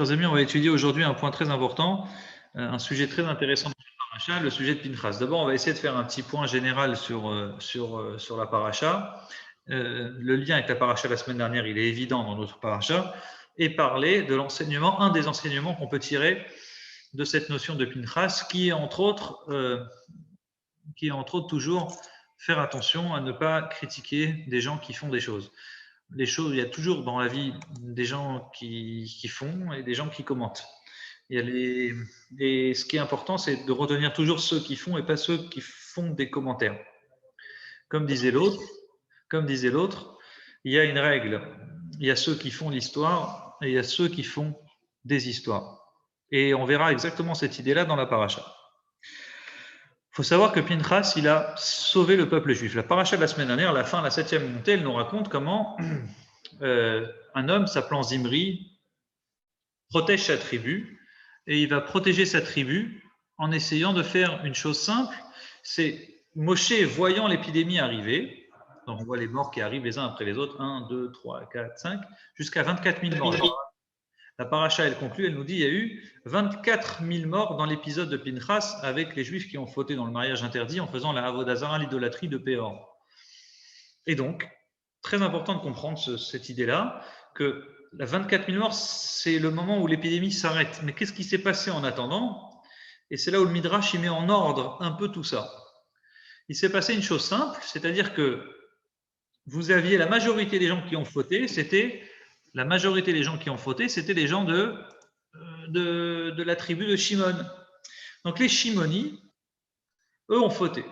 Chers amis, on va étudier aujourd'hui un point très important, un sujet très intéressant dans la paracha, le sujet de Pinchas. D'abord, on va essayer de faire un petit point général sur la paracha. Le lien avec la paracha la semaine dernière, il est évident dans notre paracha, et parler de l'enseignement, un des enseignements qu'on peut tirer de cette notion de Pinchas, qui est entre autres toujours faire attention à ne pas critiquer des gens qui font des choses. Les choses, il y a toujours dans la vie des gens qui font et des gens qui commentent. Il y a et ce qui est important, c'est de retenir toujours ceux qui font et pas ceux qui font des commentaires. Comme disait l'autre, il y a une règle. Il y a ceux qui font l'histoire et il y a ceux qui font des histoires. Et on verra exactement cette idée-là dans la paracha. Il faut savoir que Pinchas, il a sauvé le peuple juif. La paracha de la semaine dernière, la fin, la 7e montée, elle nous raconte comment un homme s'appelant Zimri protège sa tribu, et il va protéger sa tribu en essayant de faire une chose simple, c'est Moshe voyant l'épidémie arriver, donc on voit les morts qui arrivent les uns après les autres, 1, 2, 3, 4, 5, jusqu'à 24 000 morts. La paracha, elle conclut, elle nous dit il y a eu 24 000 morts dans l'épisode de Pinchas avec les Juifs qui ont fauté dans le mariage interdit en faisant la Avodah Zarah, l'idolâtrie de Péor. Et donc, très important de comprendre cette idée-là, que la 24 000 morts, c'est le moment où l'épidémie s'arrête. Mais qu'est-ce qui s'est passé en attendant? Et c'est là où le Midrash y met en ordre un peu tout ça. Il s'est passé une chose simple, c'est-à-dire que vous aviez la majorité des gens qui ont fauté, c'était les gens de la tribu de Shimon. Donc les Shimoni, eux, ont fauté.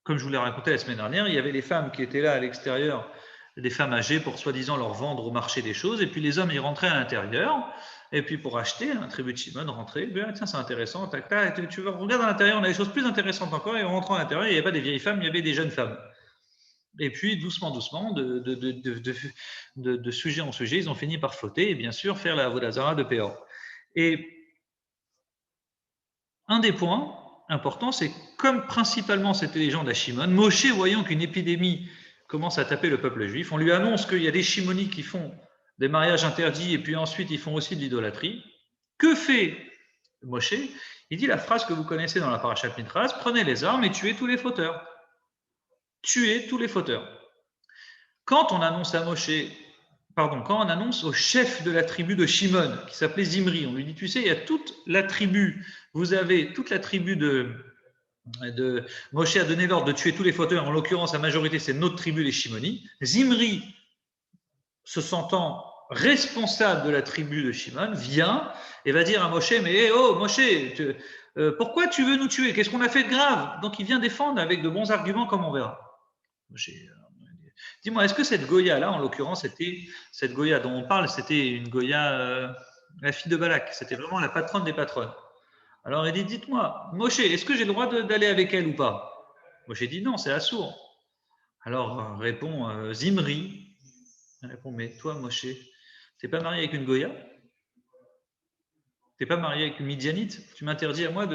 Comme je vous l'ai raconté la semaine dernière, il y avait les femmes qui étaient là à l'extérieur, des femmes âgées pour soi-disant leur vendre au marché des choses, et puis les hommes, ils rentraient à l'intérieur, et puis pour acheter, la tribu de Shimon rentrait, bien, tiens, c'est intéressant, tac, tac, tu regardes à l'intérieur, on a des choses plus intéressantes encore, et en rentrant à l'intérieur, il n'y avait pas des vieilles femmes, il y avait des jeunes femmes. Et puis, doucement, de sujet en sujet, ils ont fini par fauter, et bien sûr, faire la Avodah Zarah de Péor. Et un des points importants, c'est comme principalement c'était les gens d'Ashimon, Moshe, voyant qu'une épidémie commence à taper le peuple juif, on lui annonce qu'il y a des Shimoni qui font des mariages interdits et puis ensuite ils font aussi de l'idolâtrie. Que fait Moshe? Il dit la phrase que vous connaissez dans la parashat Pinchas, prenez les armes et tuez tous les fauteurs. Tuez tous les fauteurs. Quand on annonce au chef de la tribu de Shimon, qui s'appelait Zimri, on lui dit, tu sais, il y a toute la tribu, vous avez toute la tribu de Moshe a donné l'ordre de tuer tous les fauteurs, en l'occurrence, la majorité, c'est notre tribu, les Shimoni. Zimri, se sentant responsable de la tribu de Shimon, vient et va dire à Moshe, mais oh Moshe, pourquoi tu veux nous tuer? Qu'est-ce qu'on a fait de grave? Donc il vient défendre avec de bons arguments, comme on verra. Moshe, dis-moi, est-ce que cette Goya-là, en l'occurrence, cette Goya dont on parle, c'était une Goya, la fille de Balak, c'était vraiment la patronne des patronnes. Alors il dit, dites-moi, Moshe, est-ce que j'ai le droit d'aller avec elle ou pas? Moshe dit non, c'est Assour. Alors répond Zimri, il répond, mais toi, Moshe, t'es pas marié avec une Goya? T'es pas marié avec une Midianite? Tu m'interdis à moi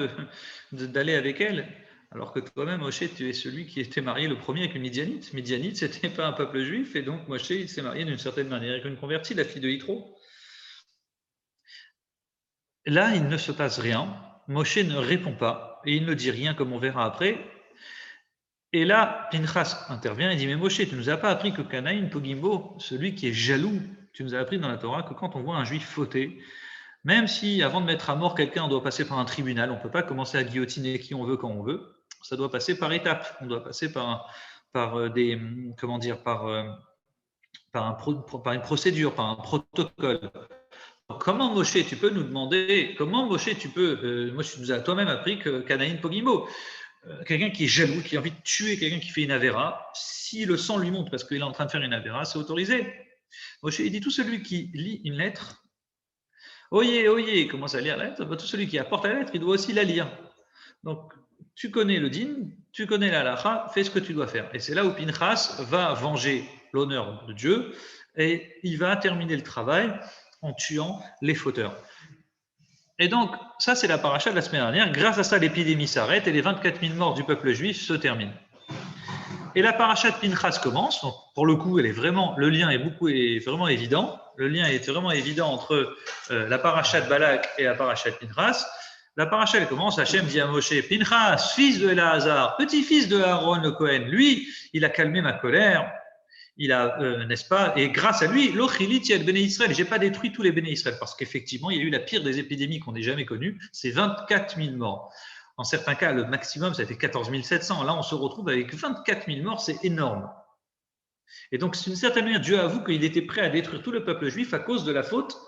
d'aller avec elle? Alors que toi-même, Moshe, tu es celui qui était marié le premier avec une Midianite. Midianite, c'était pas un peuple juif, et donc Moshe, il s'est marié d'une certaine manière avec une convertie, la fille de Yitro. Là, il ne se passe rien. Moshe ne répond pas, et il ne dit rien, comme on verra après. Et là, Pinchas intervient et dit, mais Moshe, tu ne nous as pas appris que Canaïn Pogimbo, celui qui est jaloux, tu nous as appris dans la Torah que quand on voit un juif fauter, même si avant de mettre à mort quelqu'un, on doit passer par un tribunal, on ne peut pas commencer à guillotiner qui on veut quand on veut, ça doit passer par étapes, on doit passer par une procédure, par un protocole. Comment Moshe, tu peux nous demander, Moshe, tu nous as toi-même appris que Canaïn Pogimbo, quelqu'un qui est jaloux, qui a envie de tuer quelqu'un qui fait une avéra, si le sang lui monte parce qu'il est en train de faire une avéra, c'est autorisé. Moshe, il dit, tout celui qui lit une lettre, oyez, il commence à lire la lettre, tout celui qui apporte la lettre, il doit aussi la lire. Donc, tu connais le din, tu connais la halacha, fais ce que tu dois faire. Et c'est là où Pinchas va venger l'honneur de Dieu et il va terminer le travail en tuant les fauteurs. Et donc, ça, c'est la paracha de la semaine dernière. Grâce à ça, l'épidémie s'arrête et les 24 000 morts du peuple juif se terminent. Et la paracha de Pinchas commence. Donc, pour le coup, le lien est vraiment évident. Le lien est vraiment évident entre la paracha de Balak et la paracha de Pinchas. La paracha, elle commence. Hachem dit à Moshe, Pinchas, fils de Elazar, petit-fils de Aaron le Cohen, lui, il a calmé ma colère. Il a, n'est-ce pas, et grâce à lui, l'Ochilit Yel Béné Israël, j'ai pas détruit tous les Béné Israël, parce qu'effectivement, il y a eu la pire des épidémies qu'on ait jamais connues, c'est 24 000 morts. En certains cas, le maximum, ça a été 14 700. Là, on se retrouve avec 24 000 morts, c'est énorme. Et donc, d'une certaine manière, Dieu avoue qu'il était prêt à détruire tout le peuple juif à cause de la faute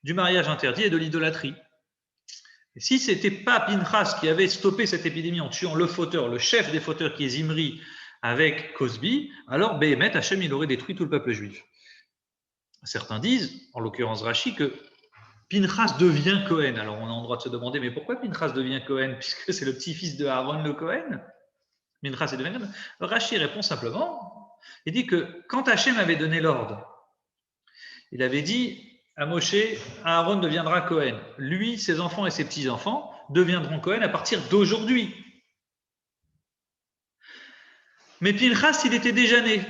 du mariage interdit et de l'idolâtrie. Et si ce n'était pas Pinchas qui avait stoppé cette épidémie en tuant le fauteur, le chef des fauteurs qui est Zimri, avec Cosby, alors Béhémet, Hachem, il aurait détruit tout le peuple juif. Certains disent, en l'occurrence Rashi, que Pinchas devient Cohen. Alors on a le droit de se demander, mais pourquoi Pinchas devient Cohen, puisque c'est le petit-fils de Aaron le Cohen? Pinchas devient Cohen. Rashi répond simplement, il dit que quand Hachem avait donné l'ordre, il avait dit à Moshe, Aaron deviendra Cohen. Lui, ses enfants et ses petits-enfants deviendront Cohen à partir d'aujourd'hui. Mais Pinchas, il était déjà né.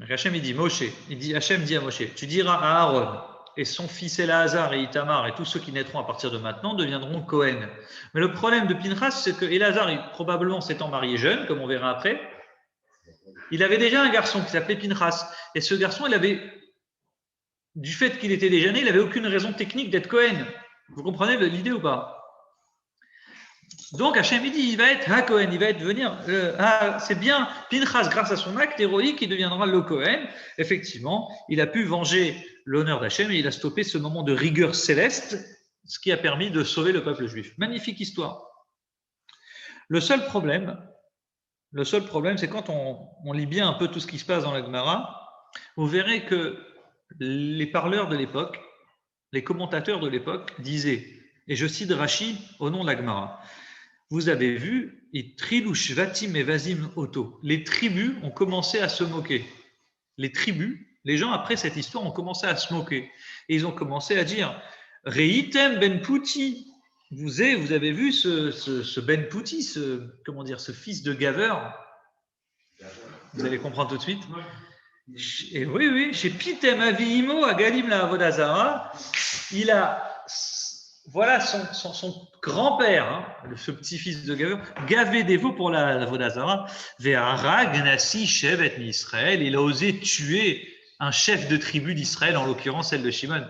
Hachem, il dit, Hachem dit à Moshe, tu diras à Aaron et son fils Elazar et Itamar et tous ceux qui naîtront à partir de maintenant deviendront Cohen. Mais le problème de Pinchas, c'est que Elazar, probablement s'étant marié jeune, comme on verra après, il avait déjà un garçon qui s'appelait Pinchas. Et ce garçon, du fait qu'il était déjà né, il n'avait aucune raison technique d'être Cohen. Vous comprenez l'idée ou pas? Donc Hachem dit, il va être ha-Cohen, il va devenir, c'est bien Pinchas, grâce à son acte héroïque, il deviendra le Cohen. Effectivement, il a pu venger l'honneur d'Hachem et il a stoppé ce moment de rigueur céleste, ce qui a permis de sauver le peuple juif. Magnifique histoire. Le seul problème, c'est quand on lit bien un peu tout ce qui se passe dans la Gemara, vous verrez que les parleurs de l'époque, les commentateurs de l'époque disaient, et je cite Rashi au nom de la Gemara, vous avez vu, les tribus ont commencé à se moquer. Les tribus, les gens après cette histoire ont commencé à se moquer. Et ils ont commencé à dire, Reitem ben Pouti, vous avez vu ce ben Pouti, ce fils de gaveur. Vous allez comprendre tout de suite. Et oui, chez Pitem Aviimo à Galim la Avodazara, il a, voilà son grand-père, ce petit-fils de gaveur, gavé des veaux pour la Avodazara, Ve'ara Gnassi Shevet Israël, il a osé tuer un chef de tribu d'Israël, en l'occurrence celle de Shimon.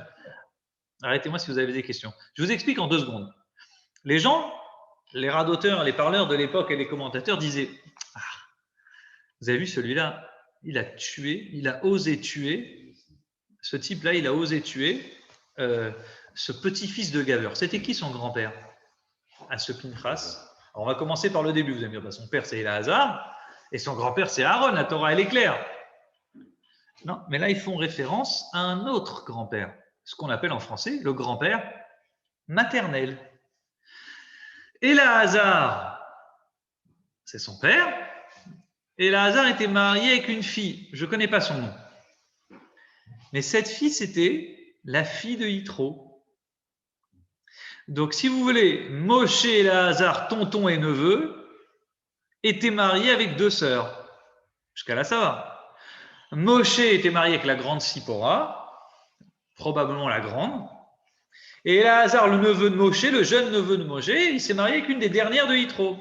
Arrêtez-moi si vous avez des questions. Je vous explique en 2 secondes. Les gens, les radoteurs, les parleurs de l'époque et les commentateurs disaient, vous avez vu celui-là, il a osé tuer, ce type-là, il a osé tuer ce petit-fils de gaveur. C'était qui son grand-père? Ce Pinchas. Alors, on va commencer par le début, vous allez me dire, son père c'est Elazar, et son grand-père c'est Aaron, la Torah elle est claire. Non, mais là ils font référence à un autre grand-père, ce qu'on appelle en français le grand-père maternel. Elazar, c'est son père. Elazar était marié avec une fille, je ne connais pas son nom. Mais cette fille, c'était la fille de Yitro. Donc, si vous voulez, Moshe et Elazar, tonton et neveu, étaient mariés avec 2 sœurs. Jusqu'à là, ça va. Moshe était marié avec la grande Sipora, probablement la grande. Et Elazar, le neveu de Moshe, le jeune neveu de Moshe, il s'est marié avec une des dernières de Yitro.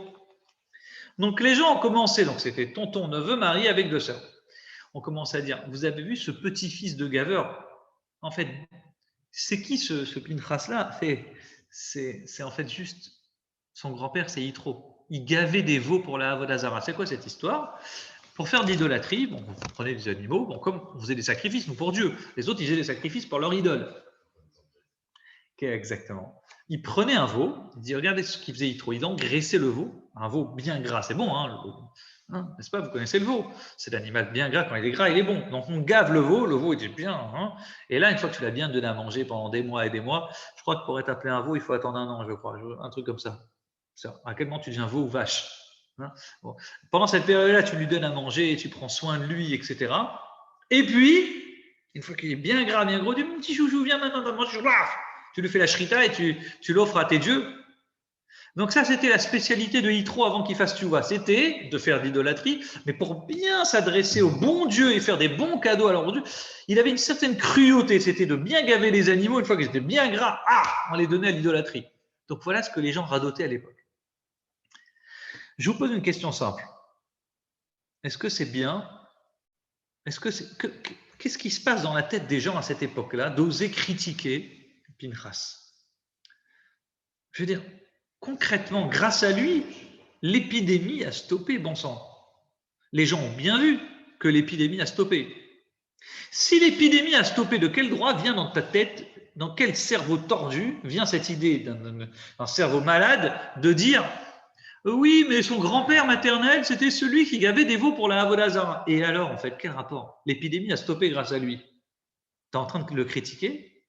Donc les gens ont commencé, donc c'était tonton, neveu, marié avec 2 sœurs. On commence à dire, vous avez vu ce petit-fils de gaveur? En fait, c'est qui ce Pinchas-là? C'est en fait juste son grand-père, c'est Yitro. Il gavait des veaux pour la Avodazara. C'est quoi cette histoire? Pour faire de l'idolâtrie, vous prenez des animaux, comme on faisait des sacrifices, nous pour Dieu. Les autres, ils faisaient des sacrifices pour leur idole. Exactement. Il prenait un veau, il dit, regardez ce qu'il faisait Yitro, il engraissait le veau, un veau bien gras, c'est bon, n'est-ce pas, vous connaissez le veau, c'est l'animal bien gras, quand il est gras, il est bon. Donc on gave le veau est bien, et là, une fois que tu l'as bien donné à manger pendant des mois et des mois, je crois que pour être appelé un veau, il faut attendre 1 an, je crois, un truc comme ça. À quel moment tu deviens veau ou vache? Bon. Pendant cette période-là, tu lui donnes à manger, tu prends soin de lui, etc. Et puis, une fois qu'il est bien gras, bien gros, dis, mon petit chouchou, viens maintenant, tu lui fais la shrita et tu l'offres à tes dieux. Donc ça, c'était la spécialité de Yitro avant qu'il fasse Tchouva. C'était de faire de l'idolâtrie, mais pour bien s'adresser au bon Dieu et faire des bons cadeaux à leur Dieu, il avait une certaine cruauté. C'était de bien gaver les animaux. Une fois qu'ils étaient bien gras, on les donnait à l'idolâtrie. Donc voilà ce que les gens radotaient à l'époque. Je vous pose une question simple. Est-ce que c'est bien? Qu'est-ce qui se passe dans la tête des gens à cette époque-là d'oser critiquer Pinchas? Je veux dire, concrètement, grâce à lui, l'épidémie a stoppé, bon sang. Les gens ont bien vu que l'épidémie a stoppé. Si l'épidémie a stoppé, de quel droit vient dans ta tête, dans quel cerveau tordu vient cette idée d'un cerveau malade de dire oui, mais son grand-père maternel, c'était celui qui gavait des veaux pour la Avodazara. Et alors, en fait, quel rapport? L'épidémie a stoppé grâce à lui. Tu es en train de le critiquer?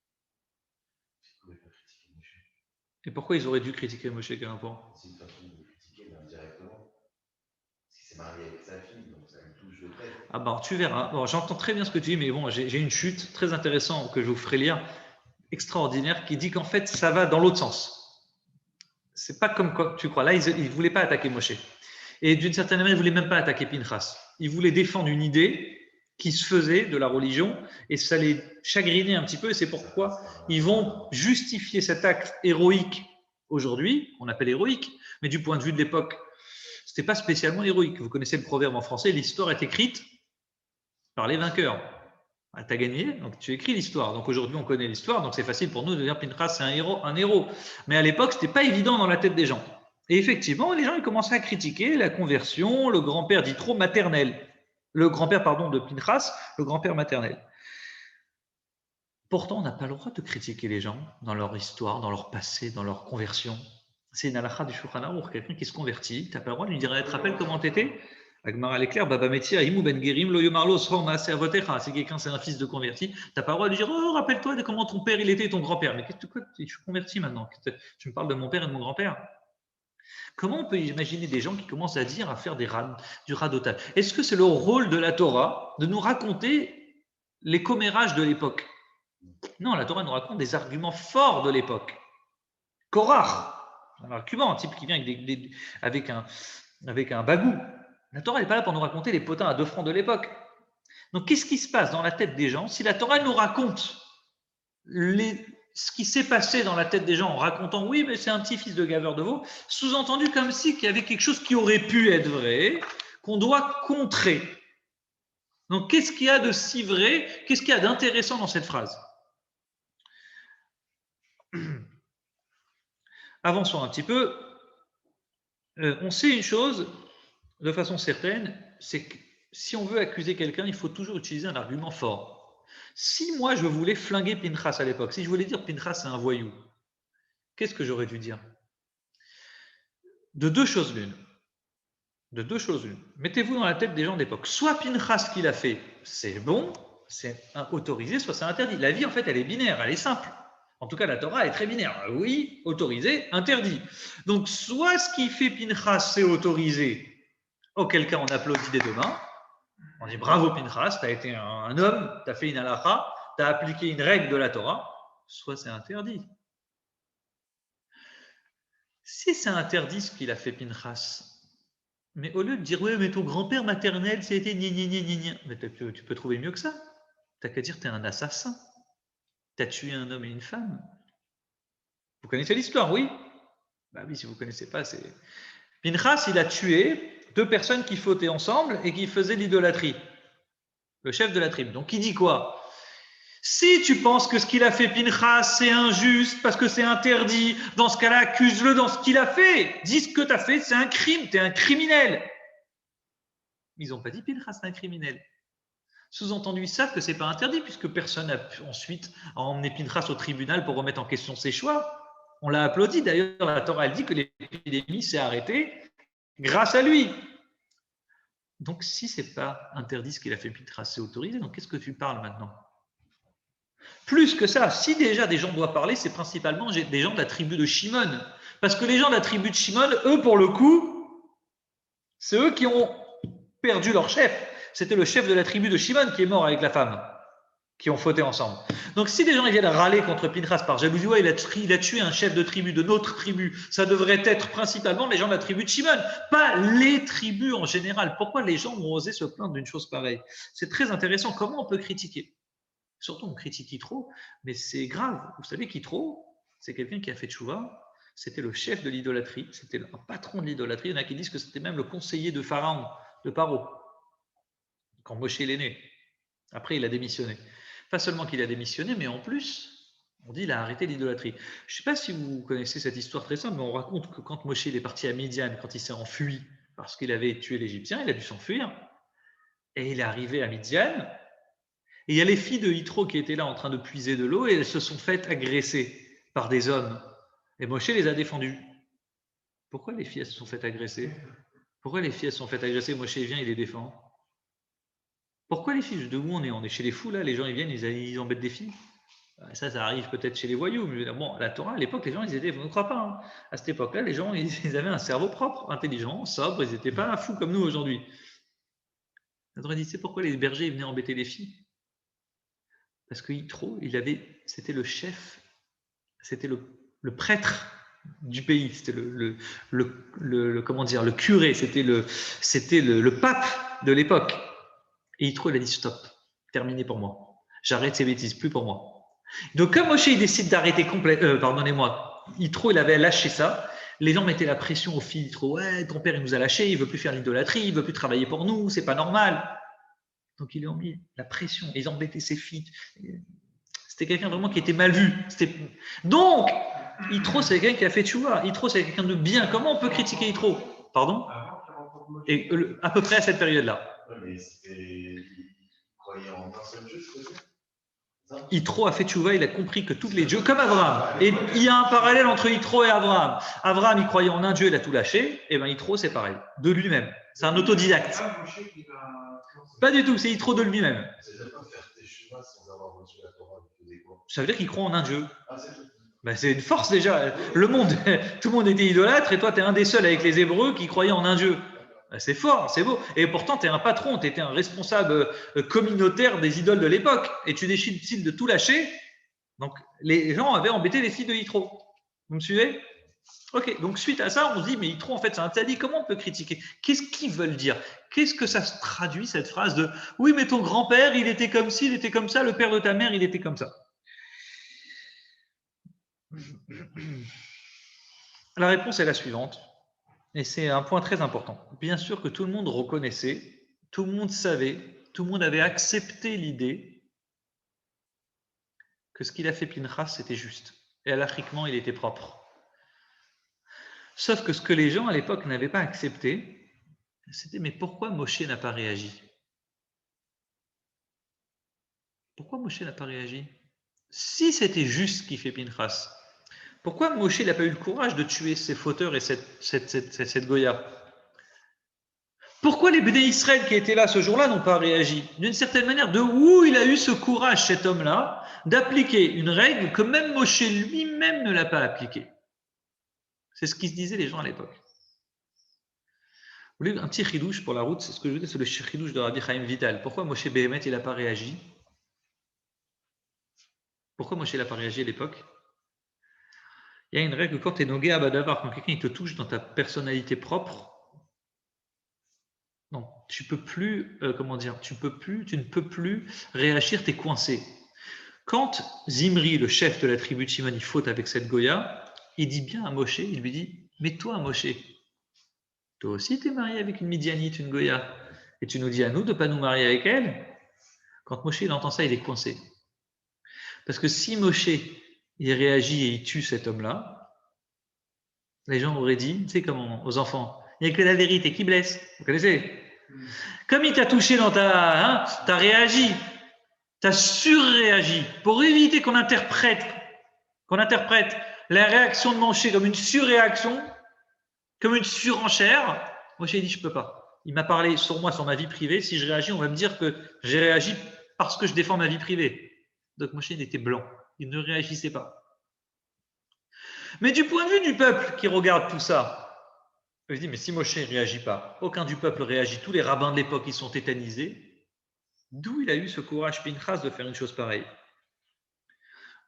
Et pourquoi ils auraient dû critiquer Moshe? Quel rapport? C'est une façon de critiquer indirectement. Parce qu'il s'est marié avec sa fille, donc ça me touche de près. Ah ben, tu verras. Bon, j'entends très bien ce que tu dis, mais bon, j'ai une chute très intéressante que je vous ferai lire, extraordinaire, qui dit qu'en fait, ça va dans l'autre sens. C'est pas comme quoi tu crois. Là, ils ne voulaient pas attaquer Moshe. Et d'une certaine manière, ils ne voulaient même pas attaquer Pinchas. Ils voulaient défendre une idée qui se faisait de la religion, et ça les chagrinait un petit peu, et c'est pourquoi ils vont justifier cet acte héroïque aujourd'hui, qu'on appelle héroïque, mais du point de vue de l'époque, ce n'était pas spécialement héroïque. Vous connaissez le proverbe en français, l'histoire est écrite par les vainqueurs. Ah, tu as gagné, donc tu écris l'histoire. Donc aujourd'hui, on connaît l'histoire, donc c'est facile pour nous de dire Pinchas, c'est un héros. Mais à l'époque, ce n'était pas évident dans la tête des gens. Et effectivement, les gens ils commençaient à critiquer la conversion, le grand-père d'Yitro maternel. Le grand-père, pardon, de Pinchas, le grand-père maternel. Pourtant, on n'a pas le droit de critiquer les gens dans leur histoire, dans leur passé, dans leur conversion. C'est une halakha du Shulchan Aruch, quelqu'un qui se convertit, tu n'as pas le droit de lui dire, tu te rappelles comment tu étais? Agmara l'éclair, Baba Metia, Imou Ben Gerim, Lo Yomarlo, Sroma, Servotecha. Si quelqu'un c'est un fils de converti, tu n'as pas le droit de lui dire, oh, rappelle-toi de comment ton père il était et ton grand-père. Mais qu'est-ce que je suis converti maintenant? Tu me parles de mon père et de mon grand-père? Comment on peut imaginer des gens qui commencent à dire, à faire du radotage? Est-ce que c'est le rôle de la Torah de nous raconter les commérages de l'époque? Non, la Torah nous raconte des arguments forts de l'époque. Korach, un argument, un type qui vient avec un bagou. La Torah n'est pas là pour nous raconter les potins à 2 francs de l'époque. Donc, qu'est-ce qui se passe dans la tête des gens si la Torah nous raconte ce qui s'est passé dans la tête des gens en racontant oui, mais c'est un petit fils de gaveur de veau, sous-entendu comme si qu'il y avait quelque chose qui aurait pu être vrai, qu'on doit contrer. Donc, qu'est-ce qu'il y a de si vrai? Qu'est-ce qu'il y a d'intéressant dans cette phrase? Avançons un petit peu. On sait une chose de façon certaine, c'est que si on veut accuser quelqu'un, il faut toujours utiliser un argument fort. Si moi je voulais flinguer Pinchas à l'époque, si je voulais dire Pinchas c'est un voyou, qu'est-ce que j'aurais dû dire? De deux choses l'une. Mettez-vous dans la tête des gens d'époque. Soit Pinchas ce qu'il a fait, c'est bon, c'est autorisé, soit c'est interdit. La vie en fait elle est binaire, elle est simple. En tout cas, la Torah est très binaire. Oui, autorisé, interdit. Donc, soit ce qui fait Pinchas, c'est autorisé, auquel cas on applaudit des deux mains. On dit bravo Pinchas, tu as été un homme, tu as fait une halakha, tu as appliqué une règle de la Torah, soit c'est interdit. Si c'est interdit ce qu'il a fait Pinchas, mais au lieu de dire oui, mais ton grand-père maternel, c'était gna, mais tu peux trouver mieux que ça. Tu n'as qu'à dire tu es un assassin. Tu as tué un homme et une femme. Vous connaissez l'histoire, oui? Bah oui, si vous ne connaissez pas, c'est. Pinchas, il a tué 2 personnes qui fautaient ensemble et qui faisaient l'idolâtrie. Le chef de la tribu. Donc, il dit quoi? Si tu penses que ce qu'il a fait Pinchas, c'est injuste parce que c'est interdit, dans ce cas-là, accuse-le dans ce qu'il a fait. Dis ce que tu as fait, c'est un crime, tu es un criminel. Ils n'ont pas dit Pinchas, c'est un criminel. Sous-entendu, ils savent que ce n'est pas interdit puisque personne n'a ensuite emmené Pinchas au tribunal pour remettre en question ses choix. On l'a applaudi. D'ailleurs, la Torah elle dit que l'épidémie s'est arrêtée grâce à lui. Donc, si ce n'est pas interdit ce qu'il a fait Pinchas, c'est autorisé. Donc, qu'est-ce que tu parles maintenant? Plus que ça, si déjà des gens doivent parler, c'est principalement des gens de la tribu de Shimon. Parce que les gens de la tribu de Shimon, eux, pour le coup, c'est eux qui ont perdu leur chef. C'était le chef de la tribu de Shimon qui est mort avec la femme. qui ont fauté ensemble. Donc, si des gens ils viennent râler contre Pinchas par jalousie, ouais, il a tué un chef de tribu de notre tribu, ça devrait être principalement les gens de la tribu de Shimon, pas les tribus en général. Pourquoi les gens ont osé se plaindre d'une chose pareille? C'est très intéressant. Comment on peut critiquer? Surtout, on critique Yitro, mais c'est grave. Vous savez qu'Yitro, c'est quelqu'un qui a fait tchouva, c'était le chef de l'idolâtrie, c'était un patron de l'idolâtrie. Il y en a qui disent que c'était même le conseiller de Pharaon, de Paro, quand Moshe est né. Après, il a démissionné. Pas seulement qu'il a démissionné, mais en plus, on dit qu'il a arrêté l'idolâtrie. Je ne sais pas si vous connaissez cette histoire très simple, mais on raconte que quand Moshe est parti à Midian, quand il s'est enfui parce qu'il avait tué l'Égyptien, il a dû s'enfuir. Et il est arrivé à Midian, et il y a les filles de Yitro qui étaient là en train de puiser de l'eau, et elles se sont faites agresser par des hommes. Et Moshe les a défendues. Pourquoi les filles elles se sont faites agresser? Pourquoi les filles elles se sont faites agresser? Moshe vient, il les défend. Pourquoi les filles? De où on est? On est chez les fous là, les gens ils viennent, ils embêtent des filles. Ça arrive peut-être chez les voyous, mais bon, la Torah, à l'époque, les gens, ils étaient, vous ne croyez pas, hein, à cette époque-là, les gens, ils avaient un cerveau propre, intelligent, sobre, ils n'étaient pas fous comme nous aujourd'hui. La Torah dit, c'est pourquoi les bergers ils venaient embêter les filles? Parce que Yitro, c'était le chef, c'était le prêtre du pays, c'était comment dire, le curé, c'était le pape de l'époque. Et Yitro, il a dit stop, terminé pour moi. J'arrête ces bêtises, plus pour moi. Donc, comme Moshe il décide d'arrêter complètement, pardonnez-moi, Yitro, il avait lâché ça. Les gens mettaient la pression aux filles Yitro, ouais, ton père il nous a lâchés, il veut plus faire l'idolâtrie, il veut plus travailler pour nous, c'est pas normal. Donc, ils lui ont mis la pression, ils embêtaient ses filles. C'était quelqu'un vraiment qui était mal vu. Donc, Yitro, c'est quelqu'un qui a fait tchouva. Yitro, c'est quelqu'un de bien. Comment on peut critiquer Yitro? Pardon? Et à peu près à cette période-là. Mais il croyait en un seul Dieu, c'est ça? Yitro a fait tchouva, il a compris que tous les dieux, comme Abraham. Et il y a un parallèle entre Yitro et Abraham. Abraham, il croyait en un Dieu, il a tout lâché. Et bien Yitro, c'est pareil, de lui-même. C'est un autodidacte. Pas du tout, c'est Yitro de lui-même. Ça veut dire qu'il croit en un Dieu. Ben, c'est une force déjà. Le monde, tout le monde était idolâtre et toi, tu es un des seuls avec les Hébreux qui croyaient en un Dieu. Ben, c'est fort, c'est beau. Et pourtant, tu es un patron, tu étais un responsable communautaire des idoles de l'époque et tu décides de tout lâcher. Donc, les gens avaient embêté les filles de Yitro. Vous me suivez? Ok, donc suite à ça, on se dit, mais Yitro, en fait, c'est un tzaddik, comment on peut critiquer? Qu'est-ce qu'ils veulent dire? Qu'est-ce que ça se traduit, cette phrase de « Oui, mais ton grand-père, il était comme ci, il était comme ça, le père de ta mère, il était comme ça. » La réponse est la suivante, et c'est un point très important. Bien sûr que tout le monde reconnaissait, tout le monde savait, tout le monde avait accepté l'idée que ce qu'il a fait Pinchas, c'était juste. Et halachiquement, il était propre. Sauf que ce que les gens à l'époque n'avaient pas accepté, c'était mais pourquoi Moshe n'a pas réagi? Pourquoi Moshe n'a pas réagi? Si c'était juste ce qu'il fait Pinchas, pourquoi Moshe n'a pas eu le courage de tuer ses fauteurs et cette Goya? Pourquoi les Béné Israël qui étaient là ce jour-là n'ont pas réagi? D'une certaine manière, de où il a eu ce courage, cet homme-là, d'appliquer une règle que même Moshe lui-même ne l'a pas appliquée? C'est ce qu'ils se disaient les gens à l'époque. Vous voulez un petit chidouche pour la route? C'est ce que je veux dire, c'est le chidouche de Rabbi Chaim Vital. Pourquoi Moshe Béhémet, il n'a pas réagi? Pourquoi Moshe n'a pas réagi à l'époque? Il y a une règle, quand tu es nogué à Badavar, quand quelqu'un te touche dans ta personnalité propre, non, tu peux plus, tu ne peux plus réagir, tu es coincé. Quand Zimri, le chef de la tribu de Shimon, il faute avec cette Goya, il dit bien à Moshe, il lui dit, mais toi Moshe, toi aussi tu es marié avec une Midianite, une Goya, et tu nous dis à nous de ne pas nous marier avec elle? Quand Moshe il entend ça, il est coincé. Parce que si Moshe il réagit et il tue cet homme-là, les gens auraient dit, tu sais comment, aux enfants, il n'y a que la vérité qui blesse. Vous connaissez? Comme il t'a touché dans t'as réagi, t'as surréagi. Pour éviter qu'on interprète la réaction de Moshe comme une surréaction, comme une surenchère, Moshe dit, je peux pas. Il m'a parlé sur moi, sur ma vie privée. Si je réagis, on va me dire que j'ai réagi parce que je défends ma vie privée. Donc Moshe était blanc. Il ne réagissait pas. Mais du point de vue du peuple qui regarde tout ça, il se dit, mais si Moshe ne réagit pas, aucun du peuple réagit, tous les rabbins de l'époque, ils sont tétanisés. D'où il a eu ce courage, Pinchas, de faire une chose pareille?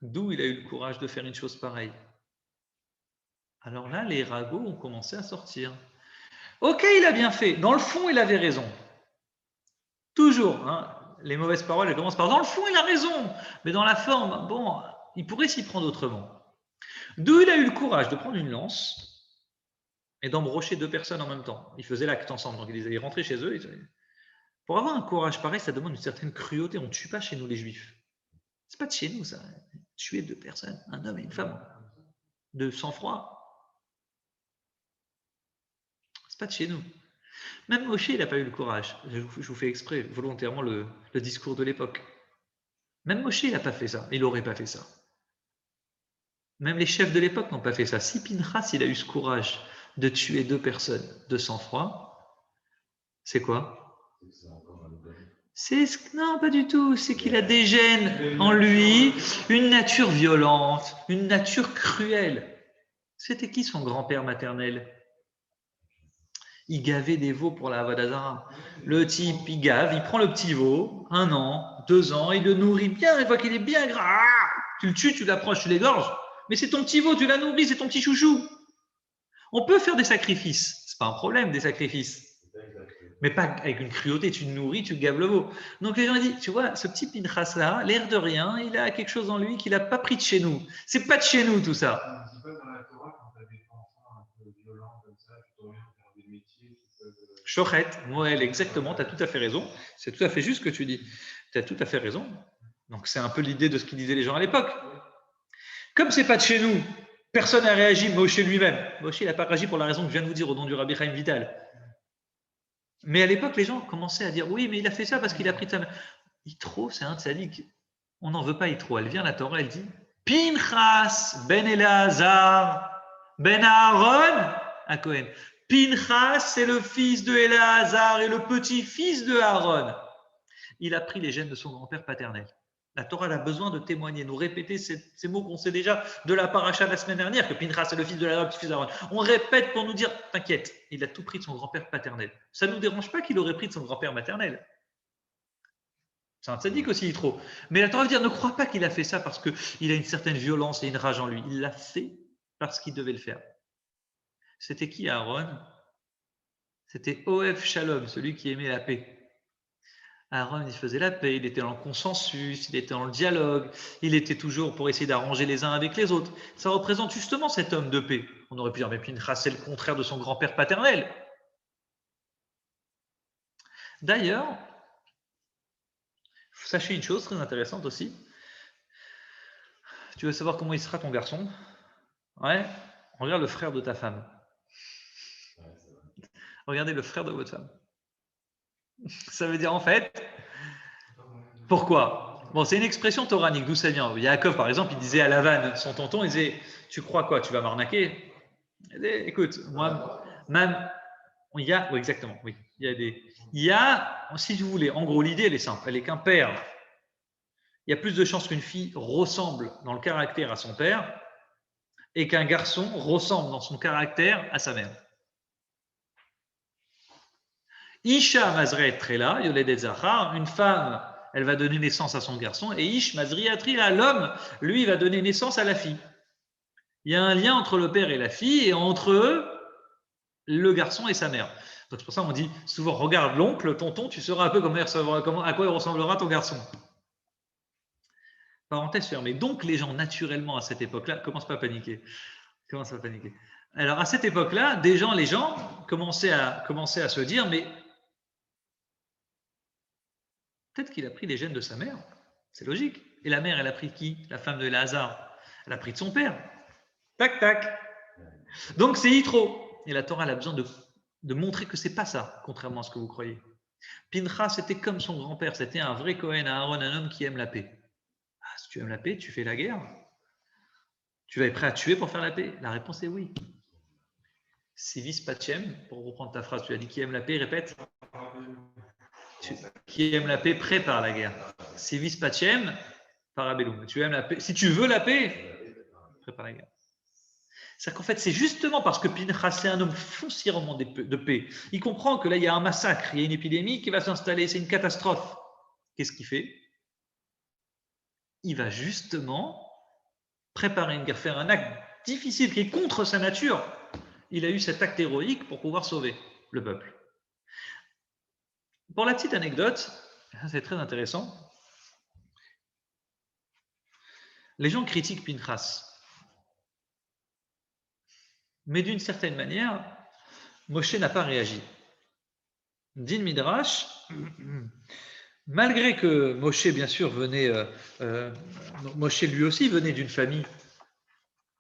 D'où il a eu le courage de faire une chose pareille? Alors là, les ragots ont commencé à sortir. Ok, il a bien fait. Dans le fond, il avait raison. Toujours, hein, les mauvaises paroles, elles commencent par dans le fond, il a raison. Mais dans la forme, bon, il pourrait s'y prendre autrement. D'où il a eu le courage de prendre une lance et d'embrocher deux personnes en même temps. Ils faisaient l'acte ensemble, donc ils allaient rentrer chez eux. Pour avoir un courage pareil, ça demande une certaine cruauté. On ne tue pas chez nous les juifs. C'est pas de chez nous, ça. Tuer deux personnes, un homme et une femme, de sang-froid. C'est pas de chez nous. Même Moshe, il n'a pas eu le courage. Je vous fais exprès, volontairement, le discours de l'époque. Même Moshe, il n'a pas fait ça. Il n'aurait pas fait ça. Même les chefs de l'époque n'ont pas fait ça. Si Pinchas, il a eu ce courage de tuer deux personnes de sang-froid, c'est quoi? Non, pas du tout. C'est qu'il a des gènes en lui, une nature violente, une nature cruelle. C'était qui son grand-père maternel? Il gavait des veaux pour la Havadazara. Le type, il gave, il prend le petit veau, 1 an, 2 ans, il le nourrit bien, il voit qu'il est bien gras. Tu le tues, tu l'approches, tu l'égorges. Mais c'est ton petit veau, tu l'as nourri, c'est ton petit chouchou. On peut faire des sacrifices. C'est pas un problème, des sacrifices. Mais pas avec une cruauté, tu le nourris, tu gaves le veau. Donc les gens disent, tu vois, ce petit Pinchas-là, l'air de rien, il a quelque chose en lui qu'il n'a pas pris de chez nous. C'est pas de chez nous tout ça. Chochet, Moël, exactement, tu as tout à fait raison. C'est tout à fait juste ce que tu dis. Tu as tout à fait raison. Donc c'est un peu l'idée de ce qu'ils disaient les gens à l'époque. Comme c'est pas de chez nous, personne n'a réagi, Moshe lui-même. Moshe, il n'a pas réagi pour la raison que je viens de vous dire au nom du Rabbi Chaim Vital. Mais à l'époque, les gens commençaient à dire, oui, mais il a fait ça parce qu'il a pris de sa main. Yitro, c'est un tzaddik. On n'en veut pas Yitro. Elle vient, la Torah, elle dit, Pinchas ben Elazar ben Aaron à Cohen. Pinchas, c'est le fils de Éléazar et le petit-fils de Aaron. Il a pris les gènes de son grand-père paternel. La Torah a besoin de témoigner, nous répéter ces mots qu'on sait déjà de la paracha de la semaine dernière, que Pinchas est le fils de Éléazar, le petit-fils d'Aaron. On répète pour nous dire, t'inquiète, il a tout pris de son grand-père paternel. Ça ne nous dérange pas qu'il aurait pris de son grand-père maternel. C'est un tzaddik aussi, trop. Mais la Torah veut dire, ne crois pas qu'il a fait ça parce qu'il a une certaine violence et une rage en lui. Il l'a fait parce qu'il devait le faire. C'était qui Aaron? C'était Oev Shalom, celui qui aimait la paix. Aaron, il faisait la paix, il était dans le consensus, il était dans le dialogue, il était toujours pour essayer d'arranger les uns avec les autres. Ça représente justement cet homme de paix. On aurait pu dire, mais Pinchas, c'est le contraire de son grand-père paternel. D'ailleurs, sachez une chose très intéressante aussi. Tu veux savoir comment il sera ton garçon? Ouais, regarde le frère de ta femme. Regardez le frère de votre femme. Ça veut dire en fait, pourquoi? Bon, c'est une expression toranique, d'où ça vient? Yaakov, par exemple, il disait à Lavan, son tonton, il disait, tu crois quoi? Tu vas m'arnaquer? Écoute, moi, même, il y a, oui, exactement, oui, il y a, si vous voulez, en gros, l'idée, elle est simple, elle est qu'un père, il y a plus de chances qu'une fille ressemble dans le caractère à son père et qu'un garçon ressemble dans son caractère à sa mère. Isha Mazret Trela, Yoledet Zachar, une femme, elle va donner naissance à son garçon, et Ish Mazriatrila, l'homme, lui, va donner naissance à la fille. Il y a un lien entre le père et la fille, et entre eux, le garçon et sa mère. Donc c'est pour ça qu'on dit souvent, regarde l'oncle, tonton, tu sauras un peu à quoi il ressemblera ton garçon. Parenthèse fermée. Donc les gens, naturellement, à cette époque-là, commencent pas à paniquer. Alors à cette époque-là, les gens commençaient à se dire, mais peut-être qu'il a pris les gènes de sa mère. C'est logique. Et la mère, elle a pris qui? La femme de Éléazar. Elle a pris de son père. Tac, tac. Donc c'est Yitro. Et la Torah, elle a besoin de montrer que c'est pas ça, contrairement à ce que vous croyez. Pinchas, c'était comme son grand-père. C'était un vrai Cohen, Aaron, un homme qui aime la paix. Ah, si tu aimes la paix, tu fais la guerre. Tu vas être prêt à tuer pour faire la paix? La réponse est oui. Civis pacem, pour reprendre ta phrase, tu as dit qui aime la paix, répète. Qui aime la paix prépare la guerre. Civis pacem, parabellum. Tu aimes la paix. Si tu veux la paix, prépare la guerre. C'est-à-dire qu'en fait, c'est justement parce que Pinchas est un homme foncièrement de paix. Il comprend que là, il y a un massacre, il y a une épidémie qui va s'installer, c'est une catastrophe. qu'est-ce qu'il fait? Il va justement préparer une guerre, faire un acte difficile qui est contre sa nature. Il a eu cet acte héroïque pour pouvoir sauver le peuple. Pour la petite anecdote, c'est très intéressant, les gens critiquent Pinchas. Mais d'une certaine manière, Moshe n'a pas réagi. Din Midrash, malgré que Moshe, bien sûr, Moshe lui aussi venait d'une famille,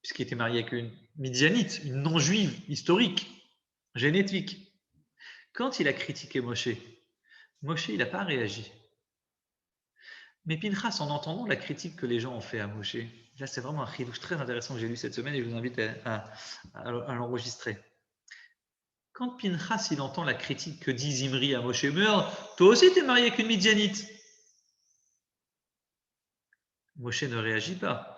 puisqu'il était marié avec une Midianite, une non-juive historique, génétique. Quand il a critiqué Moshe, il n'a pas réagi. Mais Pinchas, en entendant la critique que les gens ont fait à Moshe, là c'est vraiment un chidouche très intéressant que j'ai lu cette semaine et je vous invite à l'enregistrer. Quand Pinchas il entend la critique que dit Zimri à Moshe, mais toi aussi tu es marié avec une Midianite. Moshe ne réagit pas.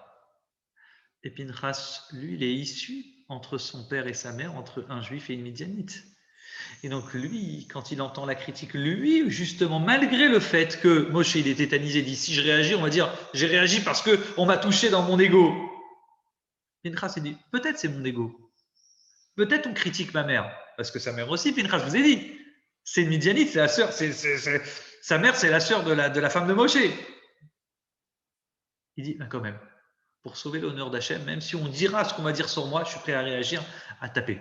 Et Pinchas, lui, il est issu entre son père et sa mère, entre un juif et une Midianite. Et donc lui, quand il entend la critique, lui, justement, malgré le fait que Moshe il est tétanisé, dit si je réagis, on va dire j'ai réagi parce que on m'a touché dans mon ego. Pinchas il dit peut-être c'est mon ego, peut-être on critique ma mère parce que sa mère aussi, Pinchas vous ai dit, c'est une Midianite, c'est la sœur, sa mère c'est la sœur de la femme de Moshe. Il dit quand même, pour sauver l'honneur d'Hachem, même si on dira ce qu'on va dire sur moi, je suis prêt à réagir, à taper.